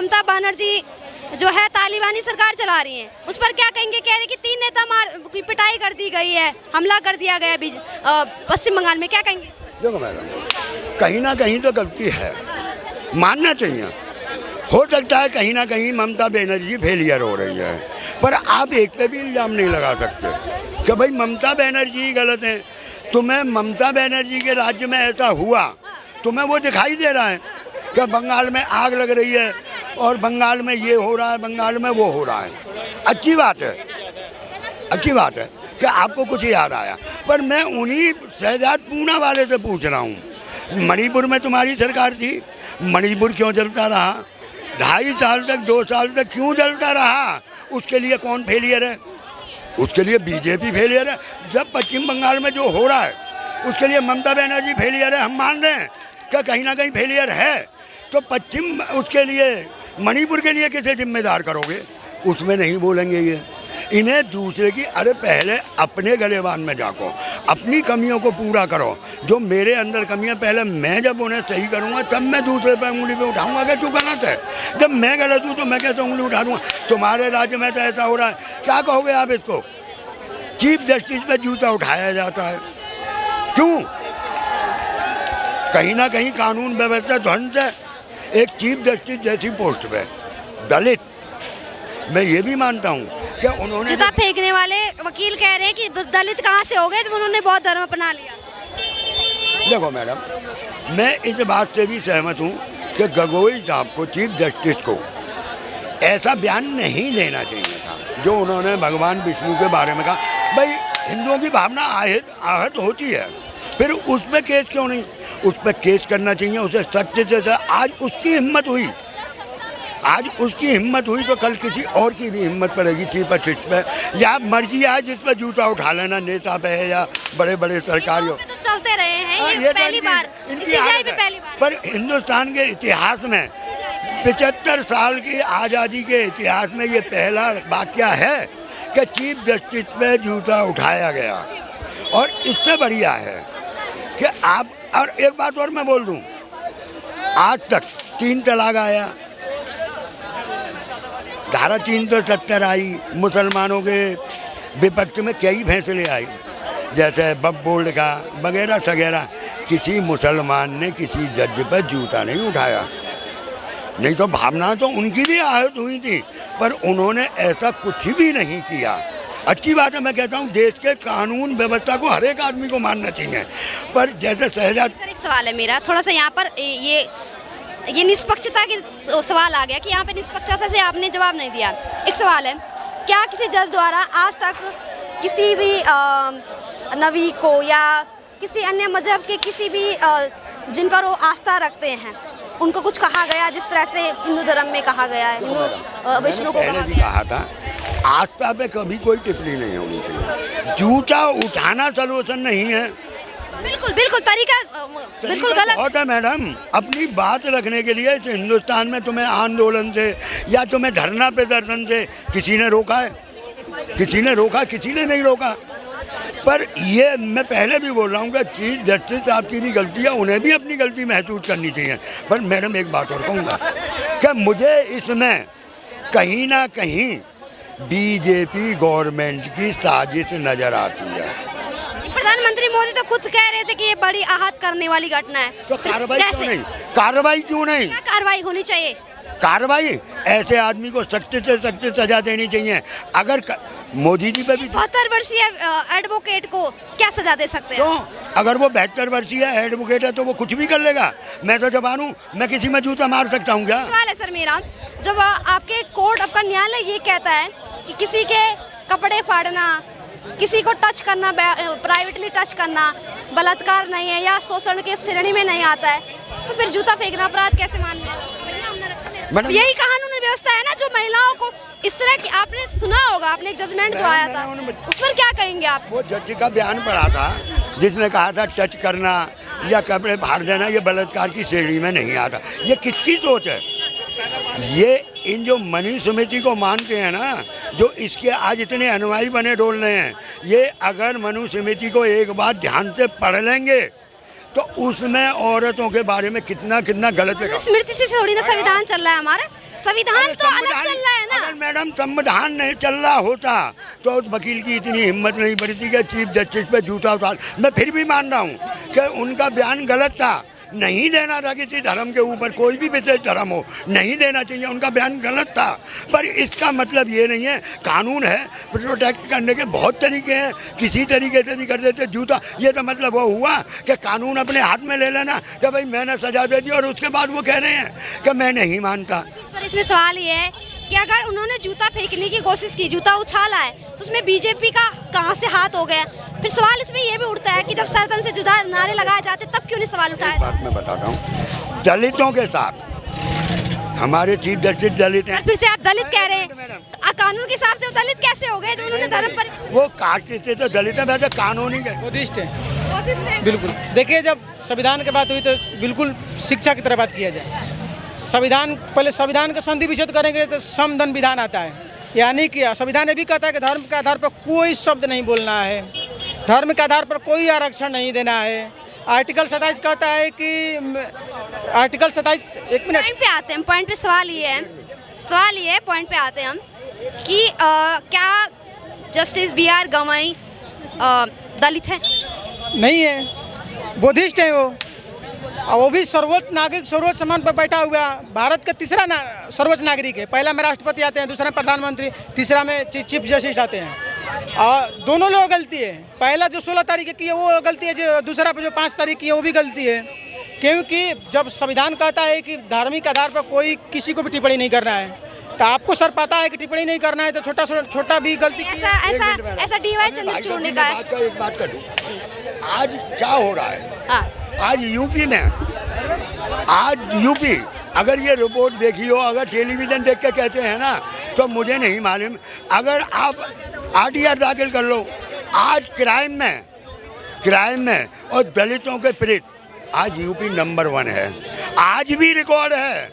ममता बनर्जी जो है तालिबानी सरकार चला रही हैं, उस पर क्या कहेंगे? कह रहे कि 3 नेता की पिटाई कर दी गई है, हमला कर दिया गया पश्चिम बंगाल में, क्या कहेंगे इस पर? देखो मैडम, कहीं ना कहीं तो गलती है, मानना चाहिए। हो सकता है कहीं ना कहीं ममता बनर्जी फेलियर हो रही है, पर आप एक पे भी इल्जाम नहीं लगा सकते कि भाई ममता बनर्जी गलत है। तुम्हें ममता बनर्जी के राज्य में ऐसा हुआ, तुम्हें वो दिखाई दे रहा है कि बंगाल में आग लग रही है और बंगाल में ये हो रहा है, बंगाल में वो हो रहा है। अच्छी बात है, अच्छी बात है कि आपको कुछ याद आया, पर मैं उन्हीं शहजाद पूना वाले से पूछ रहा हूँ, मणिपुर में तुम्हारी सरकार थी, मणिपुर क्यों जलता रहा? 2.5 साल तक, 2 साल तक क्यों जलता रहा? उसके लिए कौन फेलियर है? उसके लिए बीजेपी फेलियर है। जब पश्चिम बंगाल में जो हो रहा है उसके लिए ममता बनर्जी फेलियर है, हम मान रहे हैं कि कहीं ना कहीं फेलियर है, तो पश्चिम उसके लिए मणिपुर के लिए किसे जिम्मेदार करोगे? उसमें नहीं बोलेंगे ये। इन्हें दूसरे की, अरे पहले अपने गलेबान में जाको, अपनी कमियों को पूरा करो। जो मेरे अंदर कमियां, पहले मैं जब उन्हें सही करूंगा तब मैं दूसरे पर उंगली पे उठाऊंगा कि तू गलत है। जब मैं गलत हूँ तो मैं कैसे उंगली उठा दूंगा? तुम्हारे राज्य में तो ऐसा हो रहा है, क्या कहोगे आप इसको? चीफ जस्टिस पे जूता उठाया जाता है, क्यों? कहीं ना कहीं कानून व्यवस्था ध्वंस है। एक चीफ जस्टिस जैसी पोस्ट पे दलित, मैं ये भी मानता हूँ कि उन्होंने, जूता फेंकने वाले वकील कह रहे हैं कि दलित कहाँ से हो गए जब उन्होंने बौद्ध धर्म अपना लिया। देखो मैडम, मैं इस बात से भी सहमत हूँ कि गोगोई साहब को, चीफ जस्टिस को, ऐसा बयान नहीं देना चाहिए था जो उन्होंने भगवान विष्णु के बारे में कहा। भाई हिंदुओं की भावना आहत होती है, फिर उस पर केस क्यों नहीं? उस पर केस करना चाहिए, उसे सत्य से। आज उसकी हिम्मत हुई, आज उसकी हिम्मत हुई तो कल किसी और की भी हिम्मत पड़ेगी चीफ जस्टिस पे, या मर्जी आज जिस पर जूता उठा लेना, नेता पे है या बड़े बड़े सरकारियों पे। तो चलते रहे हैं, ये पहली बार, सीजेआई पे पहली बार। पर हिंदुस्तान के इतिहास में 75 साल की आज़ादी के इतिहास में ये पहला वाकया है कि चीफ जस्टिस पे जूता उठाया गया। और इससे बढ़िया है कि आप, और एक बात और मैं बोल दूं, आज तक 3 तलाक आया, धारा 370 आई, मुसलमानों के विपक्ष में कई फैसले आए, जैसे वक्फ बोर्ड का वगैरह वगैरह। किसी मुसलमान ने किसी जज पर जूता नहीं उठाया, नहीं तो भावना तो उनकी भी आहत हुई थी, पर उन्होंने ऐसा कुछ भी नहीं किया। अच्छी बात है, मैं कहता हूँ देश के कानून व्यवस्था को हर एक आदमी को मानना चाहिए, पर जैसे शहजाद। सर एक सवाल है मेरा, थोड़ा सा यहाँ पर ये निष्पक्षता की सवाल आ गया कि यहाँ पे निष्पक्षता से आपने जवाब नहीं दिया। एक सवाल है, क्या किसी जज द्वारा आज तक किसी भी नबी को या किसी अन्य मजहब के किसी भी जिन पर वो आस्था रखते हैं उनको कुछ कहा गया, जिस तरह से हिंदू धर्म में कहा गया है, हिंदू विष्णु को कहा था, आस्था पे कभी कोई टिप्पणी नहीं होनी चाहिए। जूता उठाना सलूशन नहीं है, बिल्कुल बिल्कुल तरीका बिल्कुल गलत होता है मैडम। अपनी बात रखने के लिए तो हिंदुस्तान में तुम्हें आंदोलन से या तुम्हें धरना प्रदर्शन से किसी ने रोका है? किसी ने रोका? किसी ने नहीं रोका। पर ये मैं पहले भी बोल रहा हूँ कि चीफ जस्टिस साहब की भी गलती है, उन्हें भी अपनी गलती महसूस करनी चाहिए। पर मैडम एक बात और कहूँगा कि मुझे इसमें कहीं ना कहीं बीजेपी गवर्नमेंट की साजिश नजर आती है। प्रधानमंत्री मोदी तो खुद कह रहे थे कि ये बड़ी आहत करने वाली घटना है, तो कार्रवाई क्यों नहीं? कार्रवाई क्यों नहीं? क्या कार्रवाई होनी चाहिए? कार्रवाई, ऐसे आदमी को सख्त से सख्त सजा देनी चाहिए। अगर मोदी जी पे भी 72 वर्षीय एडवोकेट को क्या सजा दे सकते हैं? तो अगर वो 72 वर्षीय एडवोकेट है तो वो कुछ भी कर लेगा। मैं तो जवान हूँ, मैं किसी में जूता मार सकता हूँ क्या? सवाल है सर मेरा, जब आपके कोर्ट, आपका न्यायालय ये कहता है कि किसी के कपड़े फाड़ना, किसी को टच करना, प्राइवेटली टच करना बलात्कार नहीं है या शोषण की श्रेणी में नहीं आता है, तो फिर जूता फेंकना अपराध कैसे मान लिया? यही कानून व्यवस्था है ना जो महिलाओं को इस तरह की, आपने सुना होगा, आपने एक जजमेंट जो आया था उस पर क्या कहेंगे आप? वो जज का बयान पढ़ा था जिसने कहा था टच करना या कपड़े फाड़ देना ये बलात्कार की श्रेणी में नहीं आता। ये किसकी सोच है? ये इन जो मनी समिति को मानते हैं ना, जो इसके आज इतने अनुयायी बने डोल रहे हैं, ये अगर मनु समिति को एक बार ध्यान से पढ़ लेंगे तो उसमें औरतों के बारे में कितना कितना गलत लिखा। स्मृति से थोड़ी ना संविधान चल रहा है हमारा, संविधान तो अलग चल रहा है ना। अगर मैडम संविधान नहीं चल रहा होता तो उस वकील की इतनी हिम्मत नहीं बढ़ती कि चीफ जस्टिस पे जूता उतार। मैं फिर भी मान रहा हूँ कि उनका बयान गलत था, नहीं देना था किसी धर्म के ऊपर, कोई भी विशेष धर्म हो, नहीं देना चाहिए, उनका बयान गलत था। पर इसका मतलब ये नहीं है, कानून है, प्रोटेक्ट करने के बहुत तरीके हैं, किसी तरीके से भी कर देते जूता। ये तो मतलब वो हुआ कि कानून अपने हाथ में ले लेना कि भाई मैंने सजा दे दी और उसके बाद वो कह रहे हैं कि मैं नहीं मानता। सर इसमें सवाल ये है कि अगर उन्होंने जूता फेंकने की कोशिश की, जूता उछाला है, तो उसमें बीजेपी का कहाँ से हाथ हो गया? फिर सवाल इसमें ये भी उठता है कि जब सरतन से जुदा नारे लगाए जाते तब क्यों नहीं सवाल उठाया? बात मैं बताता हूँ, दलितों के साथ हमारे चीफ जस्टिस दलित हैं। फिर से आप दलित कह रहे हैं, कानून के हिसाब से वो दलित कैसे हो गए? तो उन्होंने धर्म पर वो कास्ट से तो दलित है, वैसे कानूनी है, बुद्धिस्ट है। बिल्कुल, देखिए जब संविधान की बात हुई तो बिल्कुल शिक्षा की तरह बात किया जाए। संविधान, पहले संविधान का संधि विच्छेद करेंगे तो समदन विधान आता है, यानी कि संविधान ये भी कहता है कि धर्म के आधार पर कोई शब्द नहीं बोलना है, धर्म के आधार पर कोई आरक्षण नहीं देना है। आर्टिकल 27 कहता है कि आर्टिकल 27, एक मिनट पॉइंट पे आते हैं, पॉइंट पे सवाल ये है, पॉइंट पे आते हैं हम कि क्या जस्टिस BR गवई दलित है? नहीं है, बुद्धिस्ट है वो, और वो भी सर्वोच्च नागरिक, सर्वोच्च सम्मान पर बैठा हुआ भारत का तीसरा सर्वोच्च नागरिक है। पहला में राष्ट्रपति आते हैं, दूसरा में प्रधानमंत्री, तीसरा में चीफ जस्टिस आते हैं। और दोनों लोग गलती है, पहला जो 16 तारीख की है वो गलती है, जो दूसरा जो 5 तारीख की है वो भी गलती है। क्योंकि जब संविधान कहता है कि धार्मिक आधार पर कोई किसी को भी टिप्पणी नहीं करना है, तो आपको सर पता है कि टिप्पणी नहीं करना है, तो छोटा भी गलती की है। ऐसा DY चंद्रचूड़ का है। एक बात करूँ, आज क्या हो रहा है, आज यूपी में, अगर ये रिपोर्ट देखी हो, अगर टेलीविज़न देख के कहते हैं ना, तो मुझे नहीं मालूम। अगर आप RTR दाखिल कर लो, आज क्राइम में और दलितों के पीड़ित आज यूपी नंबर 1 है। आज भी रिकॉर्ड है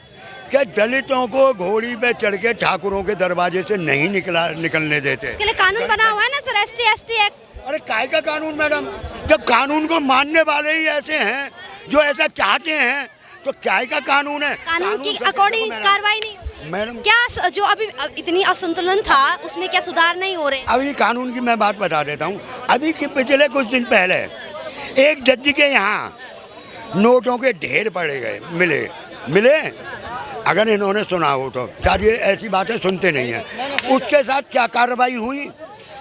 कि दलितों को घोड़ी पे चढ़ के ठाकुरों के दरवाजे से नहीं निकलने देते। इसके लिए कानून बना हुआ है ना सर, ST एक्ट। अरे काय का कानून मैडम, जब कानून को मानने वाले ही ऐसे हैं जो ऐसा चाहते हैं, तो क्या का कानून है? कानून की अकॉर्डिंग कार्रवाई नहीं मैडम। क्या जो अभी इतनी असंतुलन था उसमें क्या सुधार नहीं हो रहे? अभी कानून की मैं बात बता देता हूँ। अभी के पिछले कुछ दिन पहले एक जज के यहाँ नोटों के ढेर पड़े गए, मिले। अगर इन्होंने सुना हो तो, शायद ये ऐसी बातें सुनते नहीं हैं। उसके साथ क्या कार्रवाई हुई?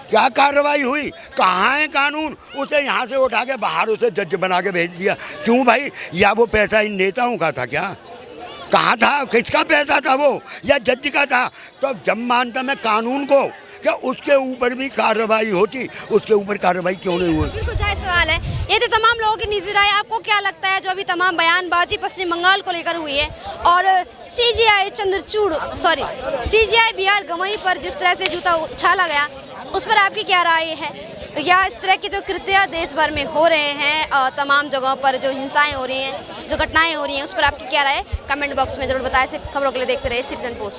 कहाँ है कानून? उसे यहाँ से उठा के बाहर उसे जज बना के भेज दिया। क्यों भाई? या वो पैसा इन नेताओं का था क्या? कहाँ था? किसका पैसा था वो? या जज का था? तो जब मानता मैं कानून को कि उसके ऊपर भी कार्रवाई होती, उसके ऊपर कार्रवाई क्यों नहीं हुई? बिल्कुल जायज़ सवाल है। ये तो तमाम लोगों की निजी राय। आपको क्या लगता है जो अभी तमाम बयानबाजी पश्चिम बंगाल को लेकर हुई है और CGI BR गवई पर जिस तरह से जूता उछाला गया, उस पर आपकी क्या राय है? या इस तरह के जो कृत्य देश भर में हो रहे हैं, तमाम जगहों पर जो हिंसाएं हो रही हैं, जो घटनाएं हो रही हैं, उस पर आपकी क्या राय है? कमेंट बॉक्स में जरूर बताएं। सिर्फ खबरों के लिए देखते रहिए सिटीजन पोस्ट।